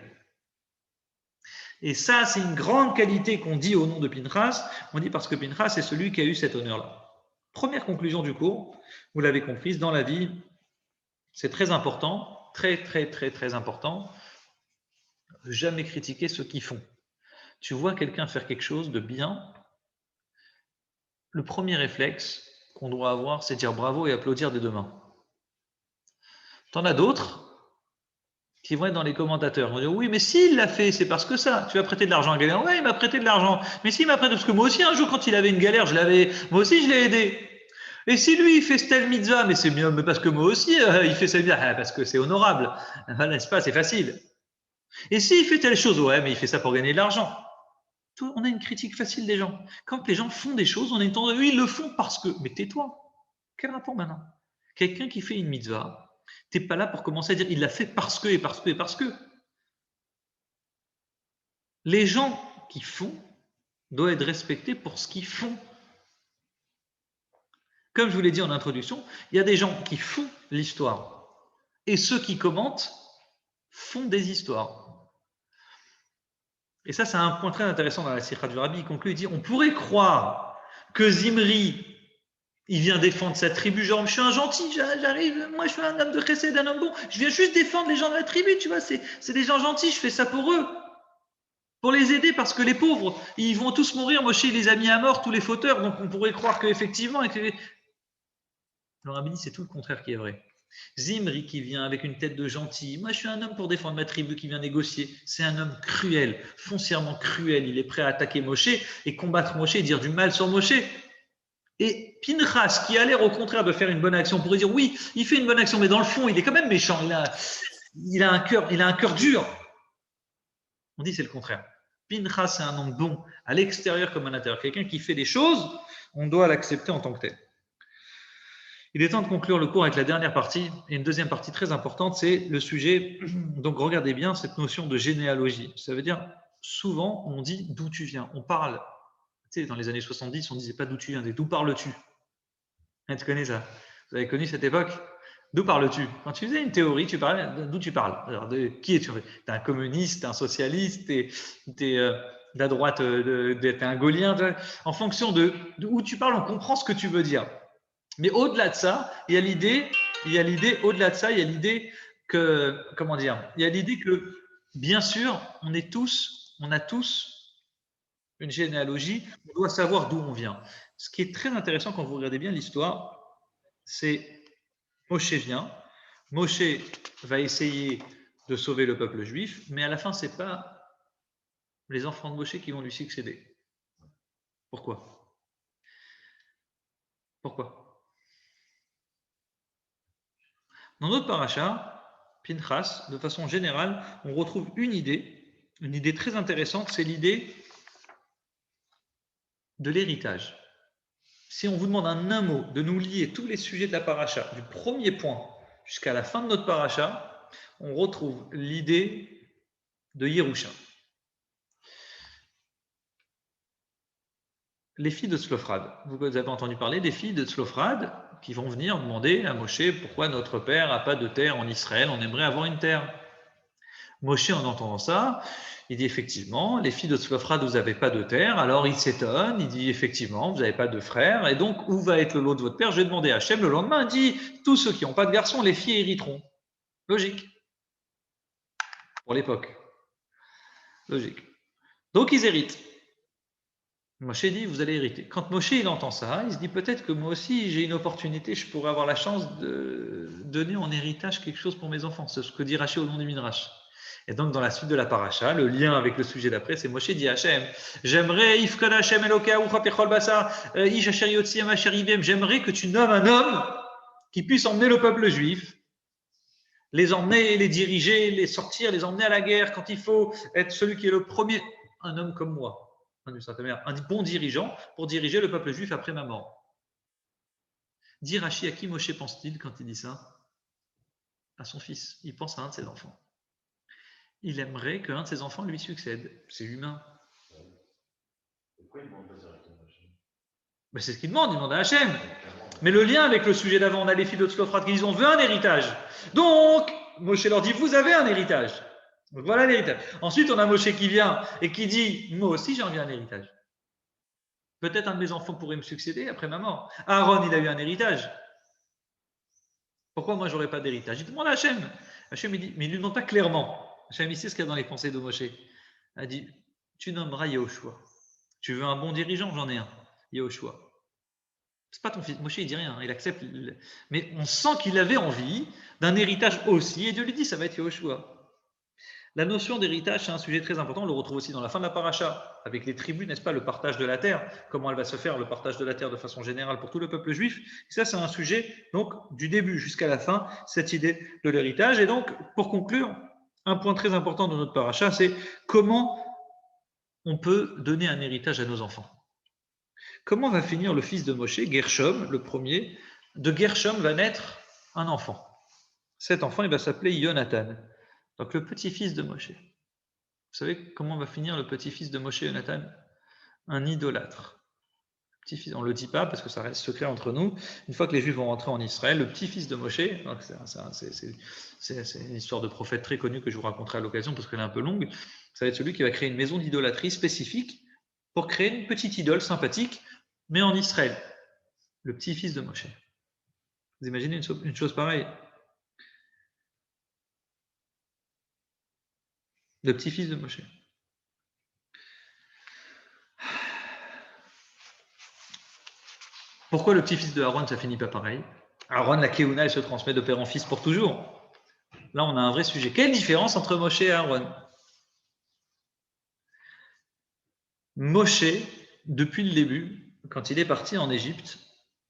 Et ça, c'est une grande qualité qu'on dit au nom de Pinchas. On dit parce que Pinchas est celui qui a eu cet honneur-là. Première conclusion du cours, vous l'avez comprise, dans la vie, c'est très important, très, très, très, très important, jamais critiquer ceux qui font. Tu vois quelqu'un faire quelque chose de bien, le premier réflexe qu'on doit avoir, c'est dire bravo et applaudir des deux mains. T'en as d'autres qui vont être dans les commentateurs. Ils vont dire oui, mais s'il l'a fait, c'est parce que ça. Tu as prêté de l'argent à quelqu'un. Ouais, il m'a prêté de l'argent. Mais s'il m'a prêté, parce que moi aussi, un jour, quand il avait une galère, moi aussi, je l'ai aidé. Et si lui, il fait telle mitzvah, mais c'est bien, mais parce que moi aussi, il fait cette mitzvah, parce que c'est honorable. N'est-ce pas? C'est facile. Et s'il fait telle chose, ouais, mais il fait ça pour gagner de l'argent. On a une critique facile des gens. Quand les gens font des choses, on a une tendance, oui, ils le font parce que. Mais tais-toi. Quel rapport maintenant? Quelqu'un qui fait une mitzvah, t'es pas là pour commencer à dire il l'a fait parce que et parce que et parce que. Les gens qui font doivent être respectés pour ce qu'ils font. Comme je vous l'ai dit en introduction, il y a des gens qui font l'histoire et ceux qui commentent font des histoires. Et ça, c'est un point très intéressant dans la Sikha du Rabbi. Il conclut, il dit, on pourrait croire que Zimri, il vient défendre sa tribu, genre, je suis un gentil, j'arrive, moi je suis un homme de chesed, un homme bon, je viens juste défendre les gens de la tribu, tu vois, c'est des gens gentils, je fais ça pour eux. Pour les aider, parce que les pauvres, ils vont tous mourir. Moshe les a mis à mort, tous les fauteurs, donc on pourrait croire qu'effectivement. Le Rabbi dit c'est tout le contraire qui est vrai. Zimri qui vient avec une tête de gentil, moi je suis un homme pour défendre ma tribu qui vient négocier, c'est un homme cruel, foncièrement cruel, il est prêt à attaquer Moshe et combattre Moshe et dire du mal sur Moshe. Et Pinchas qui a l'air au contraire de faire une bonne action, pourrait dire oui, il fait une bonne action, mais dans le fond il est quand même méchant, il a un cœur dur. On dit c'est le contraire. Pinchas, c'est un homme bon, à l'extérieur comme à l'intérieur. Quelqu'un qui fait des choses, on doit l'accepter en tant que tel. Il est temps de conclure le cours avec la dernière partie, et une deuxième partie très importante, c'est le sujet, donc regardez bien cette notion de généalogie. Ça veut dire, souvent, on dit d'où tu viens. On parle, tu sais, dans les années 70, on ne disait pas d'où tu viens, d'où parles-tu. Tu connais ça? Vous avez connu cette époque? D'où parles-tu? Quand tu faisais une théorie, tu parlais d'où tu parles. Alors, de qui es-tu? T'es un communiste, t'es un socialiste, t'es de la droite, t'es un gaulien. En fonction de où tu parles, on comprend ce que tu veux dire. Mais au-delà de ça, il y a l'idée, au-delà de ça, il y a l'idée que, comment dire? Il y a l'idée que, bien sûr, on a tous une généalogie, on doit savoir d'où on vient. Ce qui est très intéressant quand vous regardez bien l'histoire, c'est Moshe vient, Moshe va essayer de sauver le peuple juif, mais à la fin, ce n'est pas les enfants de Moshe qui vont lui succéder. Pourquoi? Dans notre paracha, Pinchas, de façon générale, on retrouve une idée très intéressante, c'est l'idée de l'héritage. si on vous demande en un mot de nous lier tous les sujets de la paracha, du premier point jusqu'à la fin de notre paracha, on retrouve l'idée de Yerusha. Les filles de Tzlophrad. Vous avez entendu parler des filles de Tzlophrad qui vont venir demander à Moshe pourquoi notre père n'a pas de terre en Israël, on aimerait avoir une terre. Moshe, en entendant ça, il dit effectivement, les filles de Tzlophrad, vous n'avez pas de terre. Alors il s'étonne, il dit effectivement, vous n'avez pas de frère. Et donc, où va être le lot de votre père? Je vais demander à Hachem. Le lendemain, il dit, tous ceux qui n'ont pas de garçons, les filles hériteront. Logique. Pour l'époque. Logique. Donc ils héritent. Moshe dit, vous allez hériter. Quand Moshe il entend ça, il se dit peut-être que moi aussi j'ai une opportunité, je pourrais avoir la chance de donner en héritage quelque chose pour mes enfants. C'est ce que dit Rashi au nom du Midrash. Et donc dans la suite de la paracha, le lien avec le sujet d'après, c'est Moshe dit à Hachem, j'aimerais Ifkad Hachem Eloka Ucha Pechol Basar Ish Asher Yotzi Asher Yibem, j'aimerais que tu nommes un homme qui puisse emmener le peuple juif, les emmener, les diriger, les sortir, les emmener à la guerre quand il faut, être celui qui est le premier, un homme comme moi. Un bon dirigeant pour diriger le peuple juif après ma mort. Dit Rashi, à qui Moshe pense-t-il quand il dit ça? À son fils. Il pense à un de ses enfants. Il aimerait qu'un de ses enfants lui succède. C'est humain. Pourquoi il demande pas directement à Hachem? Mais c'est ce qu'il demande, il demande à Hachem. Mais le lien avec le sujet d'avant, on a les filles de Tzlophrad qui disent on veut un héritage. Donc, Moshe leur dit vous avez un héritage. Donc voilà l'héritage. Ensuite, on a Moshe qui vient et qui dit moi aussi j'ai envie d'un héritage. Peut-être un de mes enfants pourrait me succéder après ma mort. Aaron, il a eu un héritage. Pourquoi moi je n'aurais pas d'héritage? Il demande à Hachem. Hachem il dit, mais il ne lui demande pas clairement. Hachem, il sait ce qu'il y a dans les pensées de Moshe. Il a dit, tu nommeras Yehoshua. Tu veux un bon dirigeant? J'en ai un. Yehoshua. C'est pas ton fils. Moshe, il dit rien. Il accepte. Mais on sent qu'il avait envie d'un héritage aussi. Et Dieu lui dit, ça va être Yehoshua. La notion d'héritage, c'est un sujet très important. On le retrouve aussi dans la fin de la paracha, avec les tribus, n'est-ce pas, le partage de la terre. Comment elle va se faire, le partage de la terre de façon générale pour tout le peuple juif. Et ça, c'est un sujet, donc, du début jusqu'à la fin, cette idée de l'héritage. Et donc, pour conclure, un point très important de notre paracha, c'est comment on peut donner un héritage à nos enfants. Comment va finir le fils de Moshe, Gershom, le premier? De Gershom va naître un enfant. Cet enfant, il va s'appeler Yonatan. Donc le petit-fils de Moshe. Vous savez comment va finir le petit-fils de Moshe, Yonatan? Un idolâtre. Petit-fils, on ne le dit pas parce que ça reste secret entre nous. Une fois que les Juifs vont rentrer en Israël, le petit-fils de Moshe, c'est une histoire de prophète très connue que je vous raconterai à l'occasion parce qu'elle est un peu longue, ça va être celui qui va créer une maison d'idolâtrie spécifique pour créer une petite idole sympathique, mais en Israël. Le petit-fils de Moshe. Vous imaginez une chose pareille? Le petit-fils de Moshe. Pourquoi le petit-fils de Aaron, ça finit pas pareil? Aaron, la Kéouna, elle se transmet de père en fils pour toujours. Là, on a un vrai sujet. Quelle différence entre Moshe et Aaron? Moshe, depuis le début, quand il est parti en Égypte,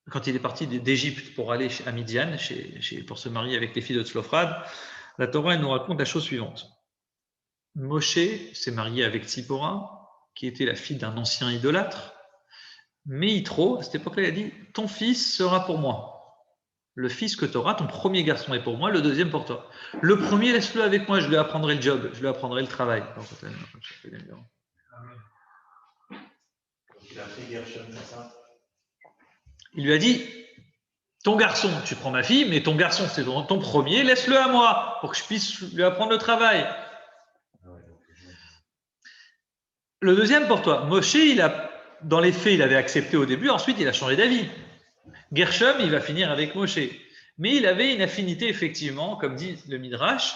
quand il est parti d'Égypte pour aller à Midian, pour se marier avec les filles de Tzlophrad, la Torah elle nous raconte la chose suivante. Moshe s'est marié avec Tzipora, qui était la fille d'un ancien idolâtre, mais Yitro, à cette époque-là, il a dit « Ton fils sera pour moi. Le fils que tu auras, ton premier garçon est pour moi, le deuxième pour toi. Le premier, laisse-le avec moi, je lui apprendrai le job, je lui apprendrai le travail. » Il a pris Gershom, c'est ça? Il lui a dit « Ton garçon, tu prends ma fille, mais ton garçon, c'est ton premier, laisse-le à moi pour que je puisse lui apprendre le travail. » Le deuxième pour toi. Moshe, dans les faits, il avait accepté au début, ensuite il a changé d'avis. Gershom, il va finir avec Moshe. Mais il avait une affinité, effectivement, comme dit le Midrash,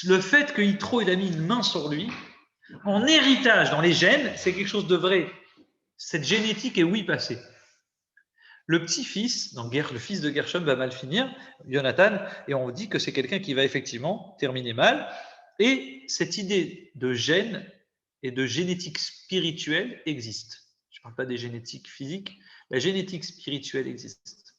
le fait que Yitro, il a mis une main sur lui, en héritage, dans les gènes, c'est quelque chose de vrai. Cette génétique est oui passée. Le petit-fils, donc le fils de Gershom va mal finir, Jonathan, et on dit que c'est quelqu'un qui va effectivement terminer mal. Et cette idée de gène et de génétique spirituelle existe. Je ne parle pas des génétiques physiques, la génétique spirituelle existe.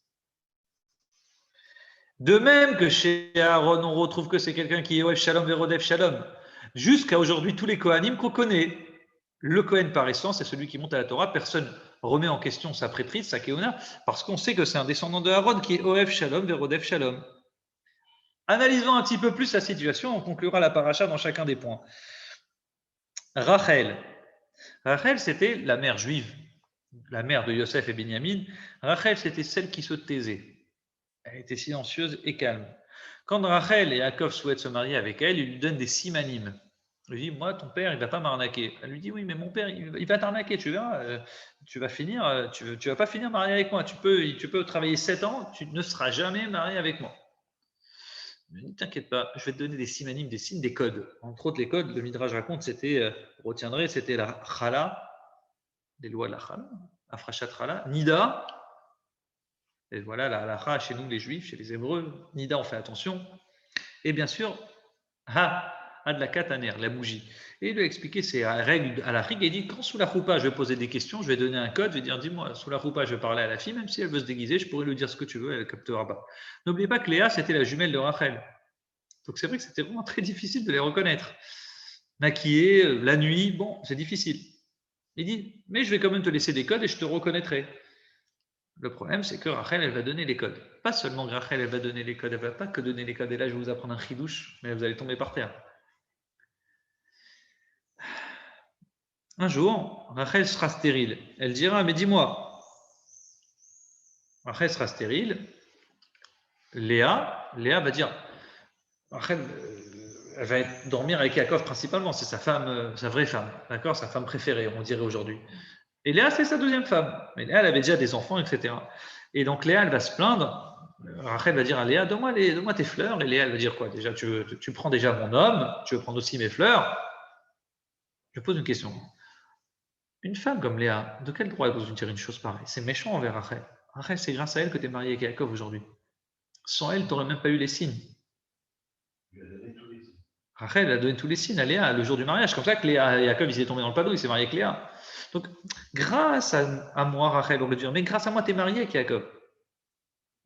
De même que chez Aaron, on retrouve que c'est quelqu'un qui est Oev Shalom Verodef Shalom. Jusqu'à aujourd'hui, tous les Kohanim qu'on connaît, Le Kohen par essence, c'est celui qui monte à la Torah. Personne ne remet en question sa prêtrise, sa Keuna, parce qu'on sait que c'est un descendant de Aaron qui est Oev Shalom, Verodev Shalom. Analysons un petit peu plus la situation, on conclura la paracha dans chacun des points. Rachel. Rachel, c'était la mère juive, la mère de Yosef et Benjamin. Rachel, c'était celle qui se taisait. Elle était silencieuse et calme. Quand Rachel et Yaakov souhaitent se marier avec elle, il lui donne des simanim. Il lui dit, moi, ton père, il ne va pas m'arnaquer. Elle lui dit, oui, mais mon père, il va t'arnaquer, tu verras, tu vas finir, tu vas pas finir marié avec moi. Tu peux travailler 7 ans, tu ne seras jamais marié avec moi. Ne t'inquiète pas, je vais te donner des simanim, des signes, des codes. Entre autres, les codes, le Midrash raconte, c'était, vous retiendrez, c'était la chala, les lois de la chala, afrachat chala, nida, et voilà la halakha chez nous les juifs, chez les hébreux, nida, on fait attention, et bien sûr, de la kataner, la bougie. Et il lui a expliqué ces règles à la rigue, et il dit, quand sous la choupa, je vais poser des questions, je vais donner un code, je vais dire, dis-moi, sous la choupa, je vais parler à la fille, même si elle veut se déguiser, je pourrais lui dire ce que tu veux, elle ne captera pas. N'oubliez pas que Léa, c'était la jumelle de Rachel. Donc c'est vrai que c'était vraiment très difficile de les reconnaître. Maquillée, la nuit, bon, c'est difficile. Il dit, mais je vais quand même te laisser des codes et je te reconnaîtrai. Le problème, c'est que Rachel, elle va donner les codes. Pas seulement Rachel, elle va donner les codes, elle ne va pas que donner les codes. Et là, je vais vous apprendre un chidouche, mais vous allez tomber par terre. Un jour, Rachel sera stérile. Elle dira, mais dis-moi, Rachel sera stérile. Léa va dire, Rachel, elle va dormir avec Yaakov principalement, c'est sa femme, sa vraie femme, d'accord, sa femme préférée, on dirait aujourd'hui. Et Léa, c'est sa deuxième femme. Mais Léa, elle avait déjà des enfants, etc. Et donc Léa, elle va se plaindre. Rachel va dire à Léa, donne-moi tes fleurs. Et Léa, elle va dire quoi? Déjà, tu prends déjà mon homme, tu veux prendre aussi mes fleurs. Je pose une question. Une femme comme Léa, de quel droit elle vous dire une chose pareille? C'est méchant envers Rachel. Rachel, c'est grâce à elle que tu es marié avec Yaakov aujourd'hui. Sans elle, tu n'aurais même pas eu les signes. Rachel a donné tous les signes à Léa le jour du mariage. Comme ça que Yaakov, il est tombé dans le panneau, il s'est marié avec Léa. Donc, grâce à moi, Rachel, on va dire, mais grâce à moi, tu es marié avec Yaakov.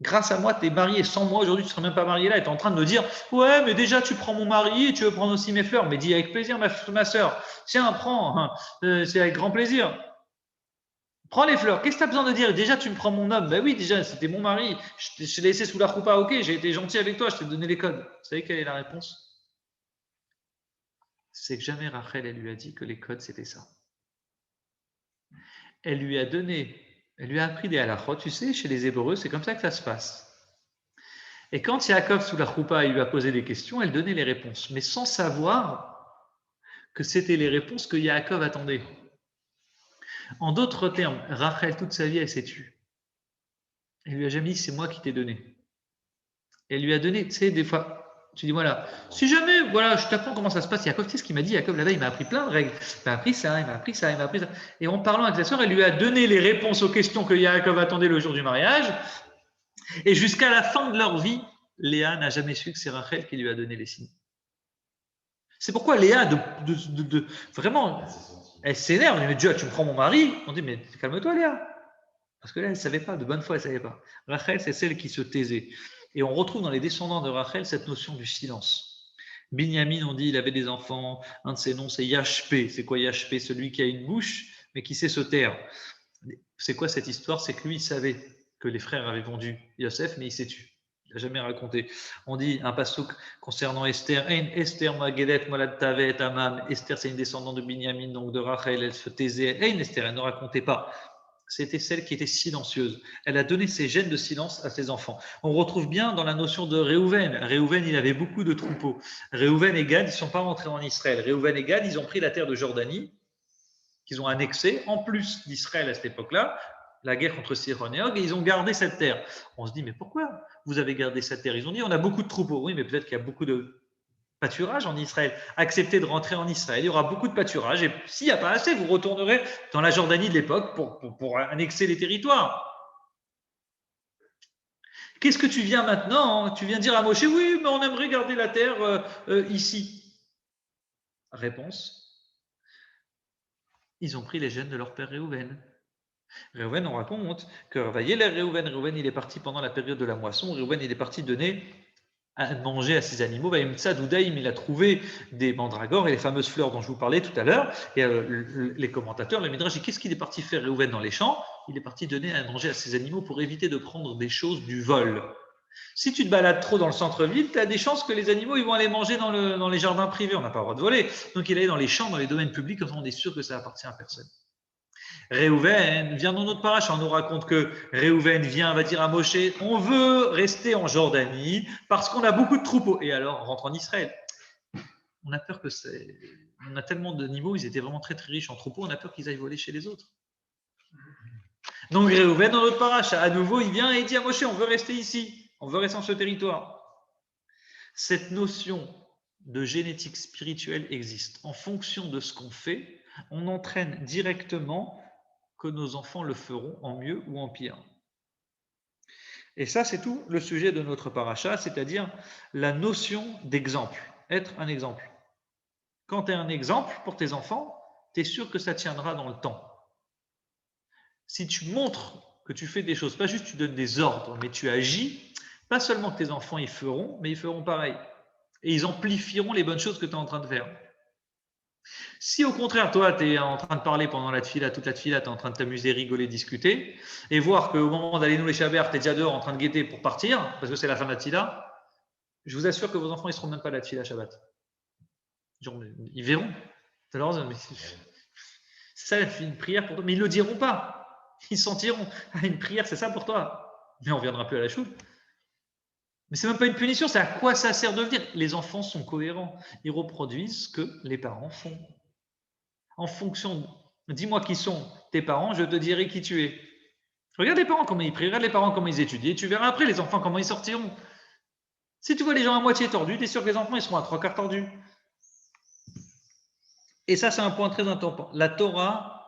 Grâce à moi, tu es marié. Sans moi, aujourd'hui, tu ne serais même pas marié là. Et tu es en train de me dire, ouais, mais déjà, tu prends mon mari et tu veux prendre aussi mes fleurs. Mais dis avec plaisir, ma soeur. Tiens, prends. Hein. C'est avec grand plaisir. Prends les fleurs. Qu'est-ce que tu as besoin de dire? Déjà, tu me prends mon homme. Ben oui, déjà, c'était mon mari. Je t'ai laissé sous la roupa. Ok, j'ai été gentil avec toi. Je t'ai donné les codes. Vous savez quelle est la réponse? C'est que jamais Rachel, elle lui a dit que les codes, c'était ça. Elle lui a appris des halachot. Tu sais, chez les Hébreux, c'est comme ça que ça se passe. Et quand Yaakov, sous la choupa, il lui a posé des questions, elle donnait les réponses, mais sans savoir que c'était les réponses que Yaakov attendait. En d'autres termes, Rachel, toute sa vie, elle s'est tue. Elle lui a jamais dit, c'est moi qui t'ai donné. Elle lui a donné, tu sais, des fois, tu dis, voilà, si jamais, voilà, je t'apprends comment ça se passe, Yaakov, tu sais ce qu'il m'a dit, Yaakov, là-bas, il m'a appris plein de règles. Il m'a appris ça, il m'a appris ça, il m'a appris ça. Et en parlant avec sa sœur, elle lui a donné les réponses aux questions que Yaakov attendait le jour du mariage. Et jusqu'à la fin de leur vie, Léa n'a jamais su que c'est Rachel qui lui a donné les signes. C'est pourquoi Léa, vraiment, elle s'énerve. Elle dit, mais Dieu, tu me prends mon mari. On dit, mais calme-toi, Léa. Parce que là, elle ne savait pas, de bonne foi, elle ne savait pas. Rachel, c'est celle qui se taisait. Et on retrouve dans les descendants de Rachel cette notion du silence. Binyamin, on dit, il avait des enfants. Un de ses noms, c'est Yashpé. C'est quoi Yashpé? Celui qui a une bouche, mais qui sait se taire. C'est quoi cette histoire? C'est que lui, il savait que les frères avaient vendu Yosef, mais il s'est tué. Il n'a jamais raconté. On dit un passouk concernant Esther. Esther Magedet Molad Tavet Amam. Esther, c'est une descendante de Binyamin, donc de Rachel. Elle se taisait. Esther, elle ne racontait pas. C'était celle qui était silencieuse. Elle a donné ses gènes de silence à ses enfants. On retrouve bien dans la notion de Réhouven. Réhouven, il avait beaucoup de troupeaux. Réhouven et Gad, ils ne sont pas rentrés en Israël. Réhouven et Gad, ils ont pris la terre de Jordanie, qu'ils ont annexée, en plus d'Israël à cette époque-là, la guerre contre Sihon et Og, et ils ont gardé cette terre. On se dit, mais pourquoi vous avez gardé cette terre? Ils ont dit, on a beaucoup de troupeaux. Oui, mais peut-être qu'il y a beaucoup de pâturage en Israël. Acceptez de rentrer en Israël, il y aura beaucoup de pâturage, et s'il n'y a pas assez, vous retournerez dans la Jordanie de l'époque pour annexer les territoires. Qu'est-ce que tu viens maintenant? Tu viens dire à Moshe, oui, mais on aimerait garder la terre ici. Réponse, ils ont pris les gènes de leur père Réhouven. Réhouven, on raconte que Réhouven, il est parti pendant la période de la moisson. Réhouven, il est parti donner à manger à ces animaux. Il a trouvé des mandragores et les fameuses fleurs dont je vous parlais tout à l'heure. Et les commentateurs, les Midrash, qu'est-ce qu'il est parti faire Réhouven dans les champs? Il est parti donner à manger à ces animaux pour éviter de prendre des choses du vol. Si tu te balades trop dans le centre-ville, tu as des chances que les animaux ils vont aller manger dans les jardins privés. On n'a pas le droit de voler. Donc il est allé dans les champs, dans les domaines publics, comme ça on est sûr que ça appartient à personne. Réhouven vient dans notre paracha, on nous raconte que Réhouven vient, va dire à Moshe, on veut rester en Jordanie parce qu'on a beaucoup de troupeaux. Et alors, on rentre en Israël. On a peur que c'est... On a tellement d'animaux, ils étaient vraiment très très riches en troupeaux, on a peur qu'ils aillent voler chez les autres. Donc Réhouven dans notre paracha, à nouveau, il vient et il dit à Moshe, on veut rester ici, on veut rester en ce territoire. Cette notion de génétique spirituelle existe. En fonction de ce qu'on fait, on entraîne directement que nos enfants le feront en mieux ou en pire. Et ça, c'est tout le sujet de notre paracha, c'est-à-dire la notion d'exemple, être un exemple. Quand tu es un exemple pour tes enfants, tu es sûr que ça tiendra dans le temps. Si tu montres que tu fais des choses, pas juste tu donnes des ordres, mais tu agis, pas seulement que tes enfants y feront, mais ils feront pareil. Et ils amplifieront les bonnes choses que tu es en train de faire. Si au contraire, toi, tu es en train de parler pendant la tefila, toute la tefila, tu es en train de t'amuser, rigoler, discuter, et voir qu'au moment d'aller nous les Shabbat, tu es déjà dehors en train de guetter pour partir, parce que c'est la fin de la tefila, je vous assure que vos enfants, ils ne seront même pas à la tefila Shabbat. Ils verront. Alors, c'est ça une prière pour toi. Mais ils ne le diront pas. Ils sentiront. Une prière, c'est ça pour toi. Mais on ne reviendra plus à la choule. Mais ce n'est même pas une punition, c'est à quoi ça sert de le dire. Les enfants sont cohérents. Ils reproduisent ce que les parents font. En fonction, dis-moi qui sont tes parents, je te dirai qui tu es. Regarde les parents comment ils prient, regarde les parents comment ils étudient, et tu verras après les enfants comment ils sortiront. Si tu vois les gens à moitié tordus, tu es sûr que les enfants ils seront à 3/4 tordus. Et ça, c'est un point très important. La Torah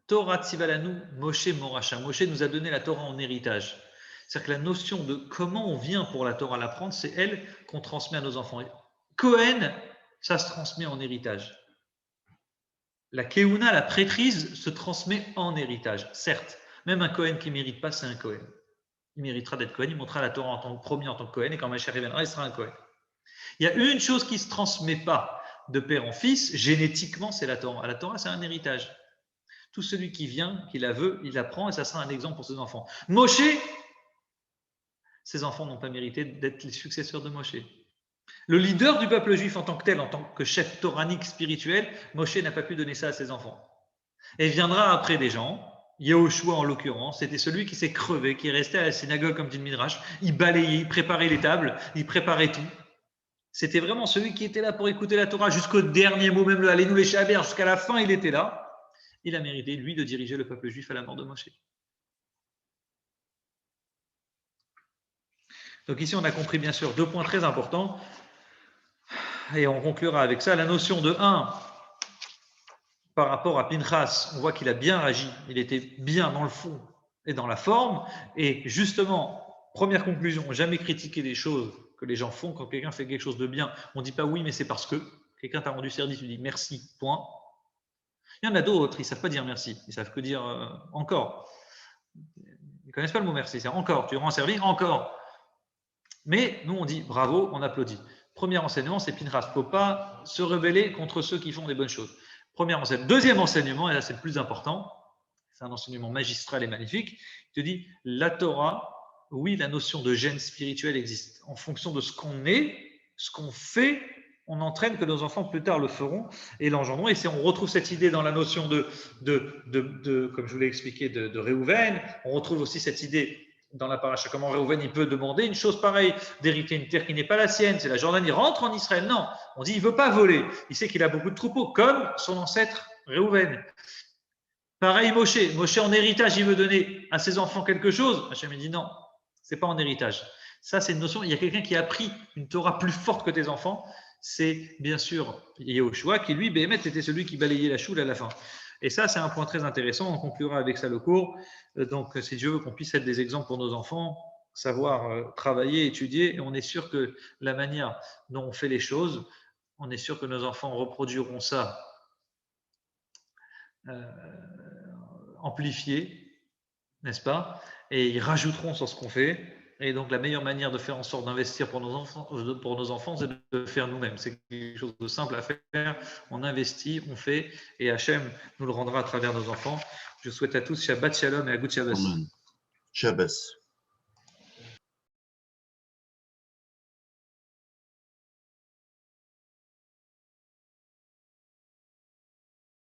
Tzivalanu, Moshe Moracha. Moshe nous a donné la Torah en héritage. C'est-à-dire que la notion de comment on vient pour la Torah l'apprendre, c'est elle qu'on transmet à nos enfants. Cohen, ça se transmet en héritage. La Keuna, la prêtrise, se transmet en héritage. Certes, même un Cohen qui ne mérite pas, c'est un Cohen. Il méritera d'être Cohen, il montrera la Torah en tant que premier en tant que Cohen, et quand Mashiach reviendra, il sera un Cohen. Il y a une chose qui ne se transmet pas de père en fils, génétiquement, c'est la Torah. La Torah, c'est un héritage. Tout celui qui vient, qui la veut, il la prend, et ça sera un exemple pour ses enfants. Moshe, ses enfants n'ont pas mérité d'être les successeurs de Moshe. Le leader du peuple juif en tant que tel, en tant que chef toranique spirituel, Moshe n'a pas pu donner ça à ses enfants. Et viendra après des gens, Yahushua en l'occurrence, c'était celui qui s'est crevé, qui est resté à la synagogue comme dit le Midrash, il balayait, il préparait les tables, il préparait tout. C'était vraiment celui qui était là pour écouter la Torah jusqu'au dernier mot, même le Allénou les Shaber, jusqu'à la fin il était là. Il a mérité, lui, de diriger le peuple juif à la mort de Moshe. Donc ici, on a compris bien sûr 2 points très importants. Et on conclura avec ça. La notion de 1, par rapport à Pinchas, on voit qu'il a bien agi, il était bien dans le fond et dans la forme. Et justement, première conclusion, jamais critiquer les choses que les gens font. Quand quelqu'un fait quelque chose de bien, on ne dit pas oui, mais c'est parce que quelqu'un t'a rendu service, tu dis merci, point. Il y en a d'autres, ils ne savent pas dire merci, ils savent que dire encore. Ils ne connaissent pas le mot merci, c'est encore, tu rends service, encore. Mais nous, on dit bravo, on applaudit. Premier enseignement, c'est Pinchas. Il ne faut pas se rebeller contre ceux qui font des bonnes choses. Premier enseignement. Deuxième enseignement, et là c'est le plus important, c'est un enseignement magistral et magnifique, il te dit la Torah, oui, la notion de gène spirituel existe. En fonction de ce qu'on est, ce qu'on fait, on entraîne que nos enfants plus tard le feront et l'engendreront. Et on retrouve cette idée dans la notion de comme je vous l'ai expliqué, de Réhouven. On retrouve aussi cette idée dans la paracha, comment Réhouven il peut demander une chose pareille, d'hériter une terre qui n'est pas la sienne, c'est la Jordanie, il rentre en Israël. Non, on dit il ne veut pas voler, il sait qu'il a beaucoup de troupeaux, comme son ancêtre Réhouven. Pareil Moshe en héritage, il veut donner à ses enfants quelque chose. Hachem dit non, c'est pas en héritage. Ça, c'est une notion, il y a quelqu'un qui a pris une Torah plus forte que tes enfants, c'est bien sûr Yahushua, qui lui, Béhémet, était celui qui balayait la choule à la fin. Et ça, c'est un point très intéressant. On conclura avec ça le cours. Donc, si Dieu veut qu'on puisse être des exemples pour nos enfants, savoir travailler, étudier, et on est sûr que la manière dont on fait les choses, on est sûr que nos enfants reproduiront ça amplifié, n'est-ce pas? Et ils rajouteront sur ce qu'on fait. Et donc, la meilleure manière de faire en sorte d'investir pour nos enfants, c'est de le faire nous-mêmes. C'est quelque chose de simple à faire. On investit, on fait, et Hachem nous le rendra à travers nos enfants. Je souhaite à tous Shabbat Shalom et à Good Shabbos. Amen. Shabbos.